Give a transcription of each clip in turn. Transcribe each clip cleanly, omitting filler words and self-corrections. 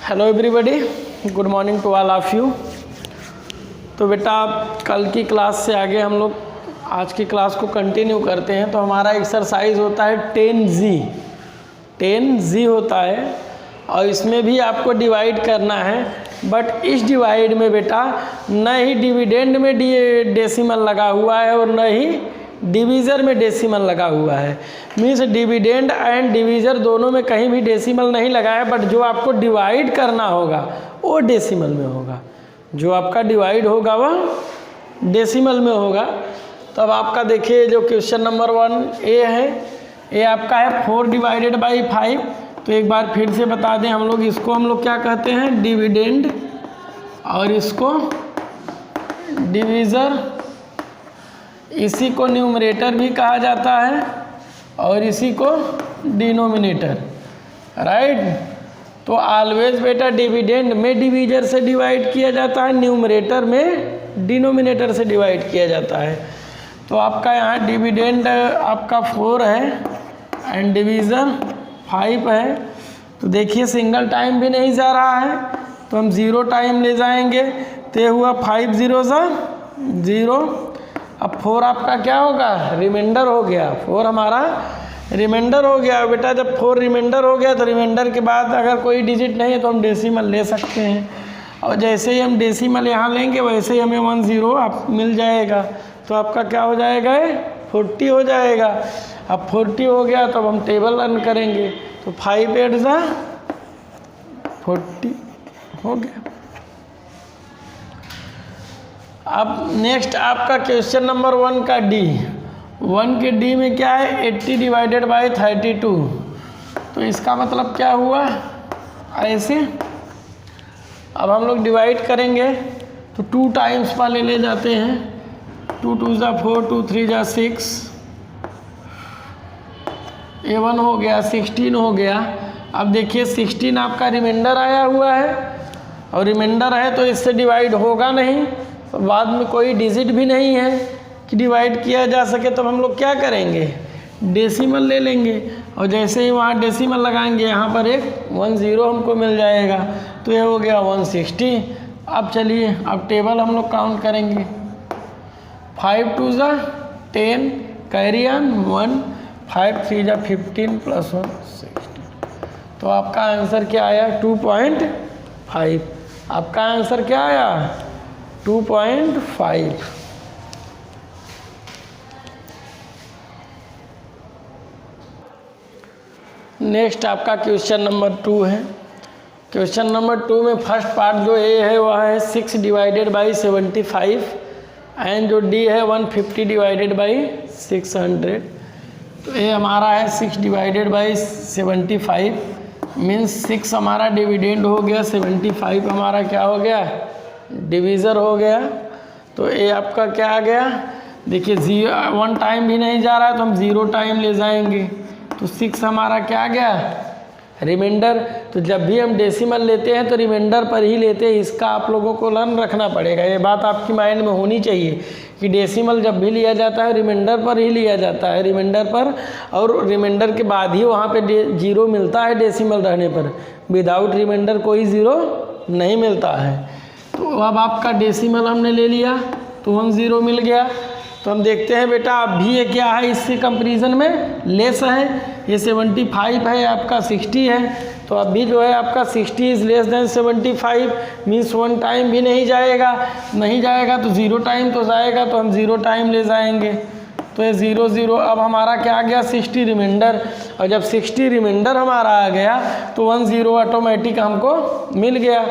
Hello everybody, good morning to all of you. तो बेटा कल की क्लास से आगे हम लोग आज की क्लास को कंटिन्यू करते हैं। तो हमारा एक्सरसाइज होता है 10G होता है और इसमें भी आपको डिवाइड करना है। बट इस डिवाइड में बेटा न ही डिविडेंड में डेसिमल लगा हुआ है और न ही डिवीज़र में डेसिमल लगा हुआ है। मीन्स डिविडेंड एंड डिवीज़र दोनों में कहीं भी डेसिमल नहीं लगा है, बट जो आपको डिवाइड करना होगा वो डेसिमल में होगा। जो आपका डिवाइड होगा वह डेसिमल में होगा। तो अब आपका देखिए जो क्वेश्चन नंबर 1 ए है, ये आपका है 4 डिवाइडेड बाई 5। तो एक बार फिर से बता दें, हम लोग क्या कहते हैं, डिविडेंड, और इसको डिवीज़र, इसी को न्यूमरेटर भी कहा जाता है और इसी को डिनोमिनेटर, राइट। तो ऑलवेज बेटा डिविडेंड में डिवीज़र से डिवाइड किया जाता है, न्यूमरेटर में डिनोमिनेटर से डिवाइड किया जाता है। तो आपका यहाँ डिविडेंड आपका 4 है एंड डिवीज़र 5 है। तो देखिए सिंगल टाइम भी नहीं जा रहा है, तो हम 0 टाइम ले जाएंगे। तो ये हुआ 5 0 0। अब 4 आपका क्या होगा, रिमाइंडर हो गया। 4 हमारा रिमाइंडर हो गया बेटा। जब 4 रिमाइंडर हो गया तो रिमाइंडर के बाद अगर कोई डिजिट नहीं है तो हम डेसिमल ले सकते हैं। और जैसे ही हम डेसिमल यहाँ लेंगे वैसे ही हमें 1 0 आप मिल जाएगा। तो आपका क्या हो जाएगा, 40 हो जाएगा। अब 40 हो गया तो अब हम टेबल रन करेंगे। तो 5 8 40 हो गया। अब नेक्स्ट आपका क्वेश्चन नंबर 1 का डी। 1 के डी में क्या है, 80 डिवाइडेड बाई 32। तो इसका मतलब क्या हुआ, ऐसे अब हम लोग डिवाइड करेंगे तो 2 टाइम्स वाले ले जाते हैं। 2 2 4, 2 3 6, ये 1 हो गया, 16 हो गया। अब देखिए 16 आपका रिमाइंडर आया हुआ है और रिमाइंडर है तो इससे डिवाइड होगा नहीं, तो बाद में कोई डिजिट भी नहीं है कि डिवाइड किया जा सके। तो हम लोग क्या करेंगे, डेसिमल ले लेंगे और जैसे ही वहाँ डेसिमल लगाएंगे यहाँ पर एक 1 0 हमको मिल जाएगा। तो ये हो गया 160। अब चलिए अब टेबल हम लोग काउंट करेंगे। 5 2 10, कैरी ऑन 1, 5 3 15 प्लस 1 16। तो आपका आंसर क्या आया, 2.5। आपका आंसर क्या आया, 2.5। नेक्स्ट आपका क्वेश्चन नंबर 2 है। क्वेश्चन नंबर 2 में फर्स्ट पार्ट जो ए है वह है 6 डिवाइडेड बाई 75 एंड जो डी है 150 डिवाइडेड बाई 600। तो ये हमारा है 6 डिवाइडेड बाई 75 मीन्स 6 हमारा डिविडेंड हो गया, 75 हमारा क्या हो गया, डिवीज़र हो गया। तो ये आपका क्या आ गया, देखिए 1 टाइम भी नहीं जा रहा है तो हम 0 टाइम ले जाएंगे। तो 6 हमारा क्या आ गया, रिमाइंडर। तो जब भी हम डेसिमल लेते हैं तो रिमाइंडर पर ही लेते हैं, इसका आप लोगों को लर्न रखना पड़ेगा। ये बात आपकी माइंड में होनी चाहिए कि डेसिमल जब भी लिया जाता है रिमाइंडर पर ही लिया जाता है, रिमाइंडर पर, और रिमाइंडर के बाद ही वहाँ पे 0 मिलता है डेसिमल रहने पर। विदाउट रिमाइंडर कोई 0 नहीं मिलता है। तो अब आपका डेसिमल हमने ले लिया तो 1 0 मिल गया। तो हम देखते हैं बेटा अभी ये क्या है, इससे कंपैरिजन में लेस है। ये 75 है, आपका 60 है। तो अभी जो है आपका 60 is less than 75 means 1 time भी नहीं जाएगा तो 0 टाइम तो जाएगा। तो हम 0 टाइम ले जाएंगे। तो ये 0 0। अब हमारा क्या आ गया, 60 रिमाइंडर। और जब 60 रिमाइंडर हमारा आ गया तो 1 0 ऑटोमेटिक हमको मिल गया।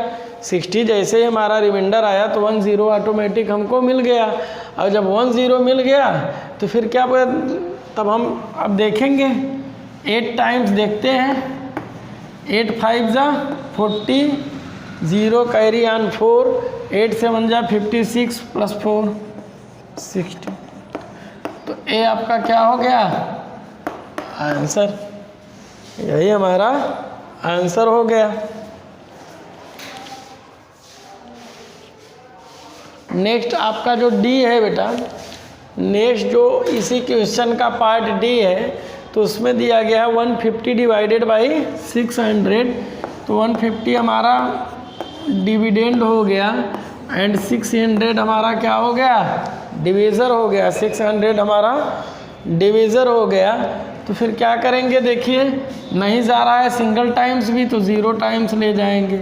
60 जैसे ही हमारा रिमाइंडर आया तो 1 0 ऑटोमेटिक हमको मिल गया। और जब 1 0 मिल गया तो फिर क्या, तब हम अब देखेंगे 8 टाइम्स देखते हैं। 8 5 40, 0 कैरी ऑन 4, 8 7 56 प्लस 4 60। तो ये आपका क्या हो गया, आंसर। यही हमारा आंसर हो गया। नेक्स्ट आपका जो डी है बेटा, नेक्स्ट जो इसी क्वेश्चन का पार्ट डी है तो उसमें दिया गया है 150 डिवाइडेड बाई 600 तो 150 हमारा डिविडेंड हो गया एंड 600 हमारा क्या हो गया, डिवीज़र हो गया। 600 हमारा डिवीज़र हो गया। तो फिर क्या करेंगे, देखिए नहीं जा रहा है सिंगल टाइम्स भी, तो 0 टाइम्स ले जाएंगे।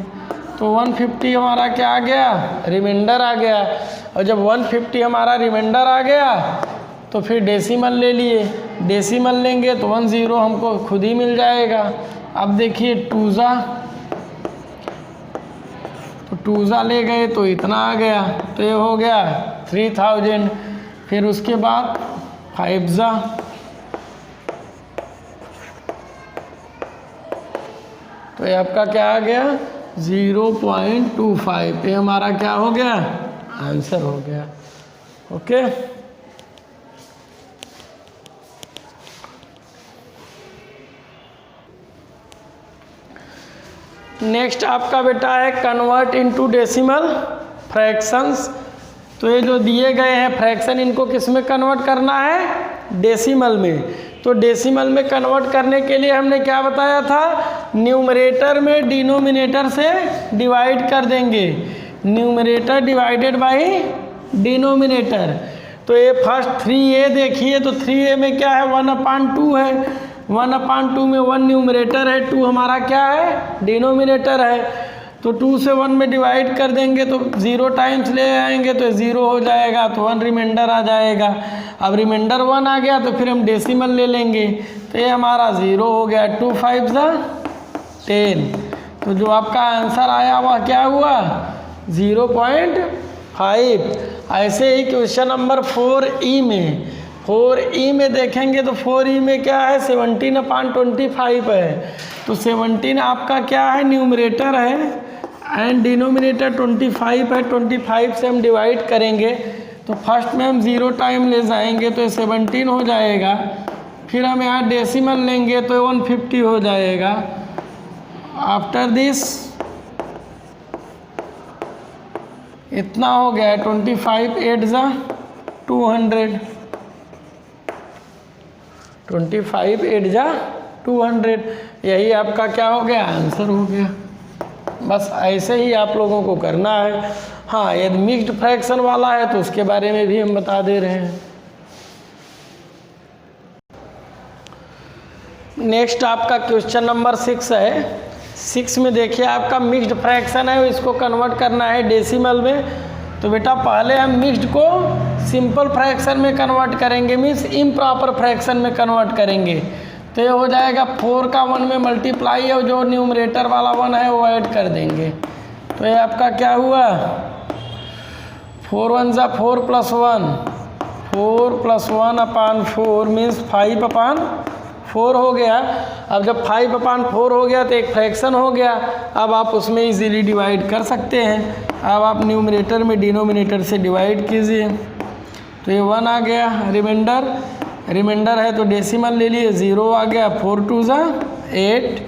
तो 150 हमारा क्या आ गया, रिमाइंडर आ गया। और जब 150 हमारा रिमाइंडर आ गया तो फिर डेसिमल ले लिए, डेसिमल लेंगे तो 10 हमको खुद ही मिल जाएगा। अब देखिए 2 ले गए तो इतना आ गया, तो ये हो गया 3000। फिर उसके बाद 5 तो ये आपका क्या आ गया 0.25। ये हमारा क्या हो गया, आंसर हो गया। ओके, नेक्स्ट आपका बेटा है कन्वर्ट इनटू डेसिमल फ्रैक्शंस। तो ये जो दिए गए हैं फ्रैक्शन, इनको किस में कन्वर्ट करना है, डेसिमल में। तो डेसिमल में कन्वर्ट करने के लिए हमने क्या बताया था, न्यूमरेटर में डिनोमिनेटर से डिवाइड कर देंगे, न्यूमरेटर डिवाइडेड बाय डिनोमिनेटर। तो ये फर्स्ट 3a देखिए, तो 3a में क्या है 1/2 है, 1/2 में 1 न्यूमरेटर है, 2 हमारा क्या है डिनोमिनेटर है। तो 2 से 1 में डिवाइड कर देंगे तो 0 टाइम्स ले आएंगे तो 0 हो जाएगा, तो 1 रिमाइंडर आ जाएगा। अब रिमाइंडर 1 आ गया तो फिर हम डेसिमल ले लेंगे, तो ये हमारा 0 हो गया। 2 5 10। तो जो आपका आंसर आया वह क्या हुआ 0.5। ऐसे ही क्वेश्चन नंबर 4e में, 4e में देखेंगे तो 4e में क्या है 17/25 है। तो 17 आपका क्या है न्यूमरेटर है एंड डिनोमिनेटर 25 है, 25 से हम डिवाइड करेंगे तो फर्स्ट में हम 0 टाइम ले जाएंगे तो 17 हो जाएगा। फिर हम यहाँ डेसिमल लेंगे तो 150 हो जाएगा। आफ्टर दिस इतना हो गया 25 8 200, 25 8 200। यही आपका क्या हो गया आंसर हो गया। बस ऐसे ही आप लोगों को करना है। हाँ, यदि मिक्स्ड फ्रैक्शन वाला है तो उसके बारे में भी हम बता दे रहे हैं। नेक्स्ट आपका क्वेश्चन नंबर 6 है। 6 में देखिए आपका मिक्स्ड फ्रैक्शन है, इसको कन्वर्ट करना है डेसिमल में। तो बेटा पहले हम मिक्स्ड को सिंपल फ्रैक्शन में कन्वर्ट करेंगे, मीन्स इम्प्रॉपर फ्रैक्शन में कन्वर्ट करेंगे। तो ये हो जाएगा 4 का 1 में मल्टीप्लाई है, जो न्यूमरेटर वाला 1 है वो ऐड कर देंगे। तो ये आपका क्या हुआ 4 1 4 + 1, 4 + 1/4 मीन्स 5/4 हो गया। अब जब 5/4 हो गया तो एक फ्रैक्शन हो गया। अब आप उसमें इजीली डिवाइड कर सकते हैं। अब आप न्यूमरेटर में डिनोमिनेटर से डिवाइड कीजिए तो ये 1 आ गया। रिमाइंडर है तो डेसिमल ले लिए, 0 आ गया। 4 2 8,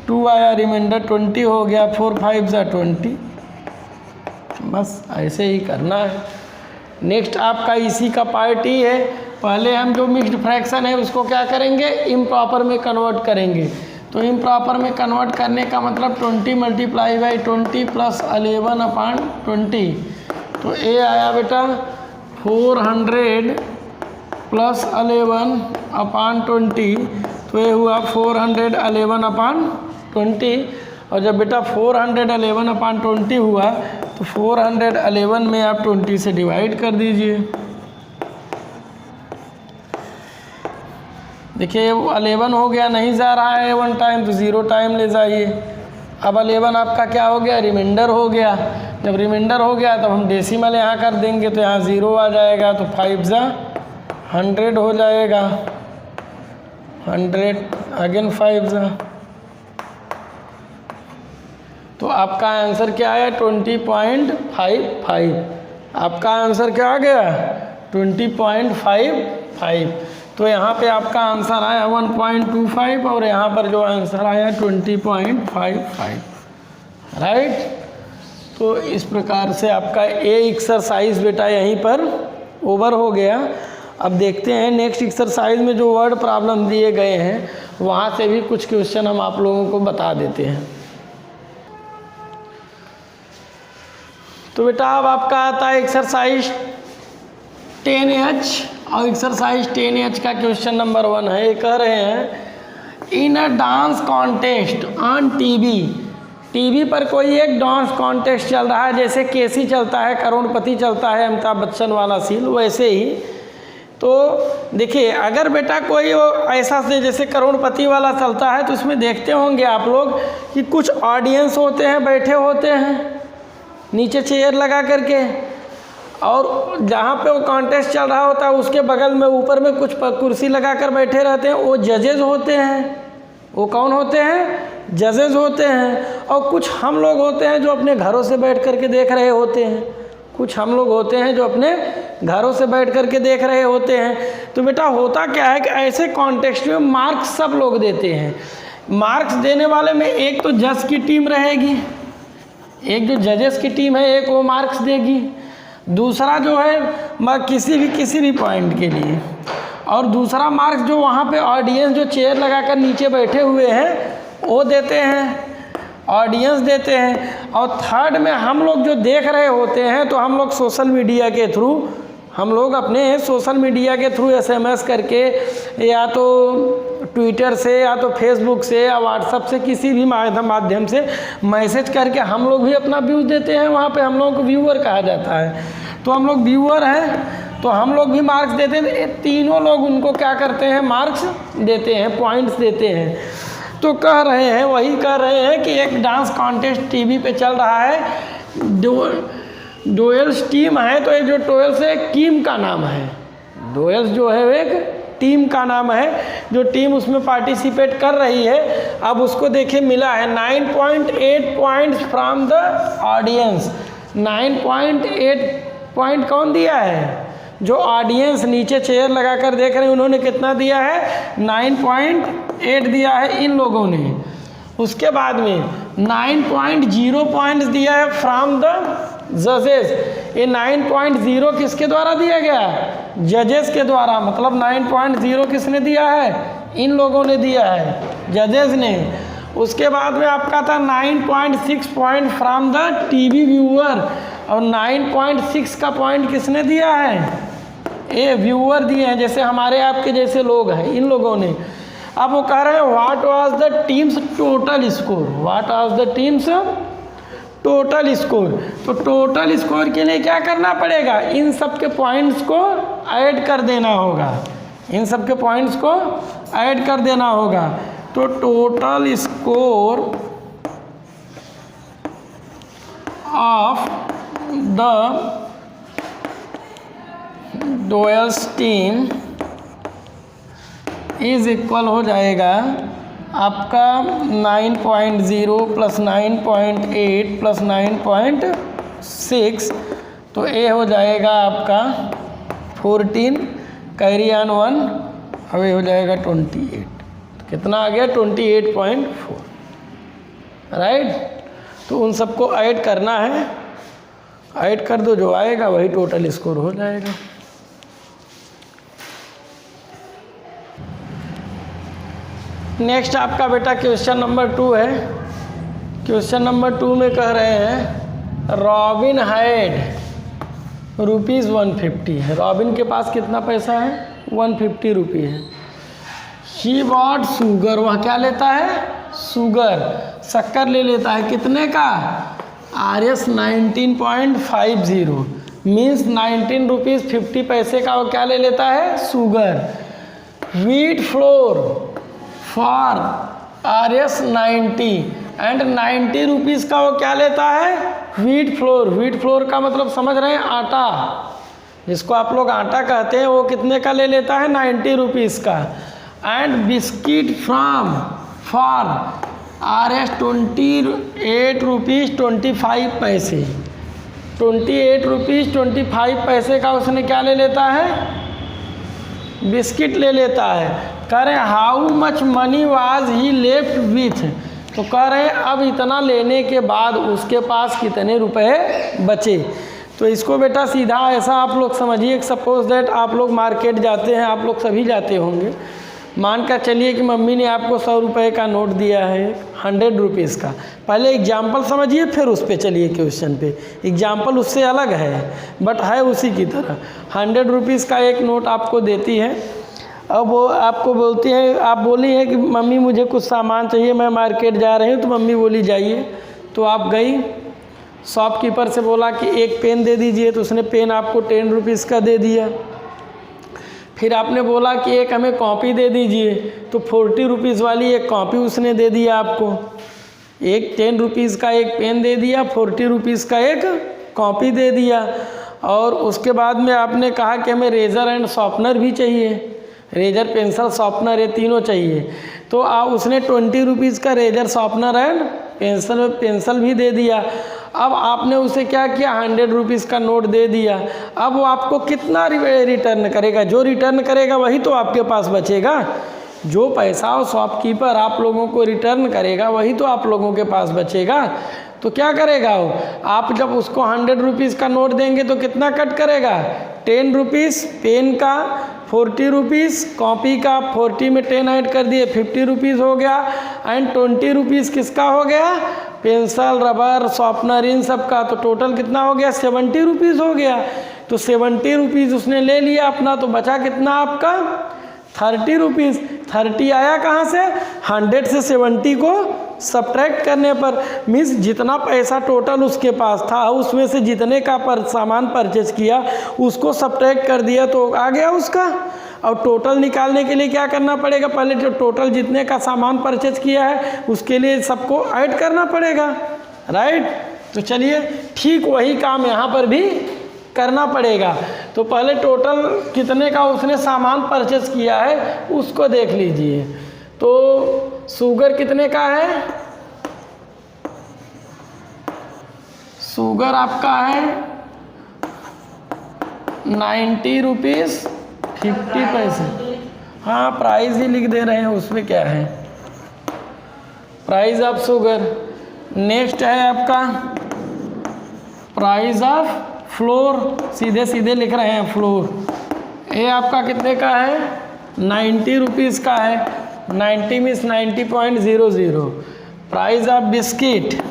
2 आया, रिमाइंडर 20 हो गया। 4 5 20। बस ऐसे ही करना है। नेक्स्ट आपका इसी का पार्ट ही है। पहले हम जो मिक्स्ड फ्रैक्शन है उसको क्या करेंगे इम्प्रॉपर में कन्वर्ट करेंगे। तो इम्प्रॉपर में कन्वर्ट करने का मतलब 20 × 20 + 11/20। तो ये आया बेटा 400 + 11/20। तो ये हुआ 411/20। और जब बेटा 411/20 हुआ तो 411 में आप 20 से डिवाइड कर दीजिए। देखिए 11 हो गया, नहीं जा रहा है 1 टाइम तो 0 टाइम ले जाइए। अब 11 आपका क्या हो गया रिमाइंडर हो गया। जब रिमाइंडर हो गया तब हम डेसिमल यहाँ कर देंगे तो यहाँ 0 आ जाएगा। तो 5 100 हो जाएगा, 100 अगेन 5 तो आपका आंसर क्या आया 20.55। आपका आंसर क्या आ गया 20.55। तो यहाँ पे आपका आंसर आया 1.25 और यहाँ पर जो आंसर आया 20.55, राइट। तो इस प्रकार से आपका ए एक्सरसाइज बेटा यहीं पर ओवर हो गया। अब देखते हैं नेक्स्ट एक्सरसाइज में जो वर्ड प्रॉब्लम दिए गए हैं वहाँ से भी कुछ क्वेश्चन हम आप लोगों को बता देते हैं। तो बेटा अब आपका आता है एक्सरसाइज 10H, और एक्सरसाइज 10H का क्वेश्चन नंबर 1 है। ये कह रहे हैं इन अ डांस कॉन्टेस्ट ऑन टीवी पर कोई एक डांस कॉन्टेस्ट चल रहा है, जैसे केसी चलता है, करोड़पति चलता है, अमिताभ बच्चन वाला सील, वैसे ही। तो देखिए अगर बेटा कोई ऐसा से जैसे करोड़पति वाला चलता है तो उसमें देखते होंगे आप लोग कि कुछ ऑडियंस होते हैं, बैठे होते हैं नीचे चेयर लगा करके, और जहाँ पे वो कॉन्टेस्ट चल रहा होता है उसके बगल में ऊपर में कुछ कुर्सी लगा कर बैठे रहते हैं, वो जजेस होते हैं। वो कौन होते हैं? जजेस होते हैं। और कुछ हम लोग होते हैं जो अपने घरों से बैठ करके देख रहे होते हैं। कुछ हम लोग होते हैं जो अपने घरों से बैठ करके देख रहे होते हैं। तो बेटा होता क्या है कि ऐसे कॉन्टेस्ट में मार्क्स सब लोग देते हैं। मार्क्स देने वाले में एक तो जज की टीम रहेगी, एक जो जजेस की टीम है एक वो मार्क्स देगी, दूसरा जो है किसी भी पॉइंट के लिए, और दूसरा मार्क्स जो वहाँ पे ऑडियंस जो चेयर लगाकर नीचे बैठे हुए हैं वो देते हैं, ऑडियंस देते हैं। और थर्ड में हम लोग जो देख रहे होते हैं तो हम लोग सोशल मीडिया के थ्रू, हम लोग अपने सोशल मीडिया के थ्रू SMS करके या तो ट्विटर से या तो फेसबुक से या व्हाट्सएप से किसी भी माध्यम से मैसेज करके हम लोग भी अपना व्यूज़ देते हैं। वहाँ पे हम लोगों को व्यूअर कहा जाता है। तो हम लोग व्यूअर हैं तो हम लोग भी मार्क्स देते हैं। ये तीनों लोग उनको क्या करते हैं? मार्क्स देते हैं, पॉइंट्स देते हैं। तो कह रहे हैं, वही कह रहे हैं कि एक डांस कॉन्टेस्ट टीवी पे चल रहा है, डोएल्स टीम है। तो ये जो डोएल्स है टीम का नाम है, डोएल्स जो है एक टीम का नाम है। जो टीम उसमें पार्टिसिपेट कर रही है, अब उसको देखिए मिला है 9.8 points from the audience. 9.8 point कौन दिया है? जो ऑडियंस नीचे चेयर लगाकर देख रहे हैं उन्होंने कितना दिया है? 9.8 दिया है इन लोगों ने। उसके बाद में 9.0 पॉइंट्स दिया है फ्रॉम द जजेस। ये 9.0 किसके द्वारा दिया गया? जजेस के द्वारा। मतलब 9.0 किसने दिया है? इन लोगों ने दिया है, जजेस ने। उसके बाद में आपका था 9.6 point from the TV viewer, और 9.6 का पॉइंट किसने दिया है? ये व्यूअर दिए हैं, जैसे हमारे आपके जैसे लोग हैं, इन लोगों ने। अब वो कह रहे हैं what was the teams total score, what was the teams total score. तो टोटल स्कोर के लिए क्या करना पड़ेगा? इन सब के पॉइंट्स को ऐड कर देना होगा, इन सब के पॉइंट्स को ऐड कर देना होगा। तो टोटल स्कोर ऑफ द डोएल्स टीम इज इक्वल हो जाएगा आपका 9.0 प्लस 9.8 प्लस 9.6। तो ये हो जाएगा आपका 14, कैरी ऑन 1, अब ये हो जाएगा 28। कितना आ गया? 28.4, राइट। तो उन सबको ऐड करना है, ऐड कर दो, जो आएगा वही टोटल स्कोर हो जाएगा। नेक्स्ट आपका बेटा क्वेश्चन नंबर 2 है। क्वेश्चन नंबर 2 में कह रहे हैं रॉबिन हैड ₹150 है। रॉबिन के पास कितना पैसा है? 150 रुपये है। शी बॉट शुगर, वह क्या लेता है? शुगर, शक्कर ले लेता है। कितने का? RS 19.50 मीन्स 19 रुपीज़ 50 पैसे का वो क्या ले लेता है? Sugar. Wheat flour for RS 90 and 90 rupees का वो क्या लेता है? Wheat flour. व्हीट फ्लोर का मतलब समझ रहे हैं? आटा, जिसको आप लोग आटा कहते हैं, वो कितने का ले लेता है? 90 रुपीज़ का। And biscuit from for RS 28 rupees 25 पैसे। 28 रुपीज़ 25 पैसे का उसने क्या ले लेता है? बिस्किट ले लेता है। कह रहे हैं how much money was he left with. तो कह रहे हैं अब इतना लेने के बाद उसके पास कितने रुपए बचे। तो इसको बेटा सीधा ऐसा आप लोग समझिए, सपोज दैट आप लोग मार्केट जाते हैं, आप लोग सभी जाते होंगे, मानकर चलिए कि मम्मी ने आपको 100 रुपये का नोट दिया है 100 रुपीज़ का। पहले एग्जाम्पल समझिए, फिर उस पर चलिए क्वेश्चन पे। एग्जाम्पल उससे अलग है बट है उसी की तरह। 100 रुपीज़ का एक नोट आपको देती है। अब वो आपको बोलती है, आप बोली है कि मम्मी मुझे कुछ सामान चाहिए, मैं मार्केट जा रही हूँ। तो मम्मी बोली जाइए। तो आप गई, शॉपकीपर से बोला कि एक पेन दे दीजिए, तो उसने पेन आपको 10 रुपीज़ का दे दिया। फिर आपने बोला कि एक हमें कॉपी दे दीजिए, तो 40 रुपीज़ वाली एक कॉपी उसने दे दिया आपको। एक 10 रुपीज़ का एक पेन दे दिया, 40 रुपीज़ का एक कॉपी दे दिया। और उसके बाद में आपने कहा कि हमें रेज़र एंड शॉर्पनर भी चाहिए, रेजर पेंसिल शॉर्पनर ये तीनों चाहिए। तो उसने 20 रुपीज़ का रेजर शॉर्पनर एंड पेंसिल भी दे दिया। अब आपने उसे क्या किया, 100 रुपीज़ का नोट दे दिया। अब वो आपको कितना रिटर्न करेगा? जो रिटर्न करेगा वही तो आपके पास बचेगा। जो पैसा वो शॉपकीपर आप लोगों को रिटर्न करेगा वही तो आप लोगों के पास बचेगा। तो क्या करेगा वो, आप जब उसको 100 रुपीज़ का नोट देंगे तो कितना कट करेगा? 10 रुपीज़ पेन का, 40 रुपीज़ कॉपी का, 40 में 10 ऐड कर दिए 50 रुपीज़ हो गया, एंड 20 रुपीज़ किसका हो गया? पेंसिल, रबर, शॉर्पनर, इन सब का। तो टोटल कितना हो गया? 70 रुपीज़ हो गया। तो 70 रुपीज़ उसने ले लिया अपना, तो बचा कितना आपका? 30 रुपीज़। 30 आया कहाँ से? 100 से 70 को सब्ट्रैक्ट करने पर। मीन्स जितना पैसा टोटल उसके पास था उसमें से जितने का सामान परचेज किया उसको सब्ट्रैक्ट कर दिया तो आ गया उसका। और टोटल निकालने के लिए क्या करना पड़ेगा? पहले जो टोटल जितने का सामान परचेज किया है उसके लिए सबको ऐड करना पड़ेगा, राइट। तो चलिए ठीक वही काम यहाँ पर भी करना पड़ेगा। तो पहले टोटल कितने का उसने सामान परचेज किया है उसको देख लीजिए। तो शुगर कितने का है? शुगर आपका है 90 रुपीज़ 50 पैसे। हाँ प्राइस ही लिख दे रहे हैं, उसमें क्या है, प्राइस ऑफ शुगर। नेक्स्ट है आपका प्राइस ऑफ फ्लोर, सीधे सीधे लिख रहे हैं फ्लोर। ये आपका कितने का है? 90 रुपीज़ का है। 90 मीन्स 90.00। प्राइस ऑफ बिस्किट,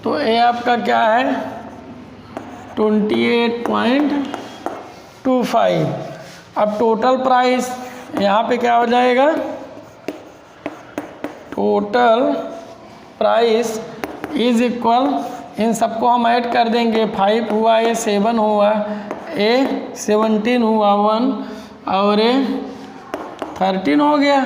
तो ये आपका क्या है? 28.25। अब टोटल प्राइस यहाँ पे क्या हो जाएगा? टोटल प्राइस इज इक्वल, इन सबको हम ऐड कर देंगे। 5 हुआ, ये 7 हुआ, ये 17 हुआ 1, और ये 13 हो गया।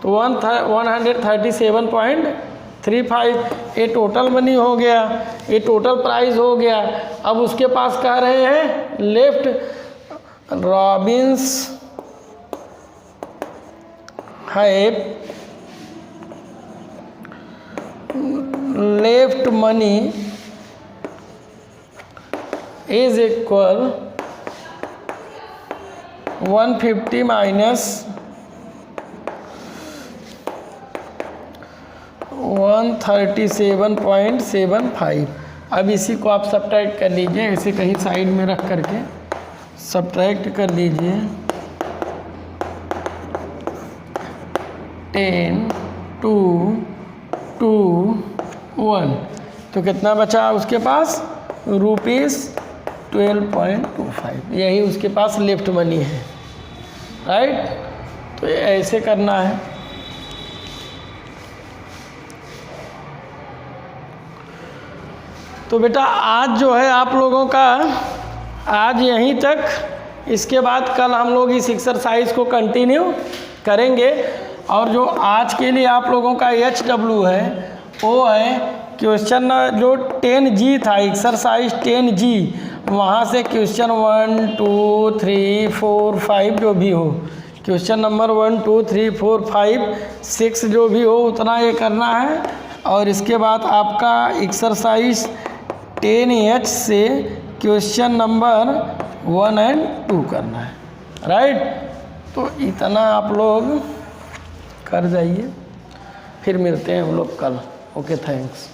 तो 137.35 ये टोटल मनी हो गया, ये टोटल प्राइस हो गया। अब उसके पास कह रहे हैं left Robins have left money is equal 150 minus 137.75। अब इसी को आप सब्ट्रैक्ट कर लीजिए, इसे कहीं साइड में रख करके सब्ट्रैक्ट कर लीजिए। 10, 2, 2, 1, तो कितना बचा उसके पास? ₹12.25। यही उसके पास लेफ्ट मनी है, राइट। तो ये ऐसे करना है। तो बेटा आज जो है आप लोगों का आज यहीं तक। इसके बाद कल हम लोग इस एक्सरसाइज को कंटिन्यू करेंगे। और जो आज के लिए आप लोगों का HW है वो है क्वेश्चन जो 10G था, एक्सरसाइज 10G, वहाँ से क्वेश्चन 1, 2, 3, 4, 5 जो भी हो, क्वेश्चन नंबर 1, 2, 3, 4, 5, 6 जो भी हो उतना ये करना है। और इसके बाद आपका एक्सरसाइज 10H से क्वेश्चन नंबर 1 और 2 करना है, राइट। तो इतना आप लोग कर जाइए, फिर मिलते हैं हम लोग कल। Okay, thanks.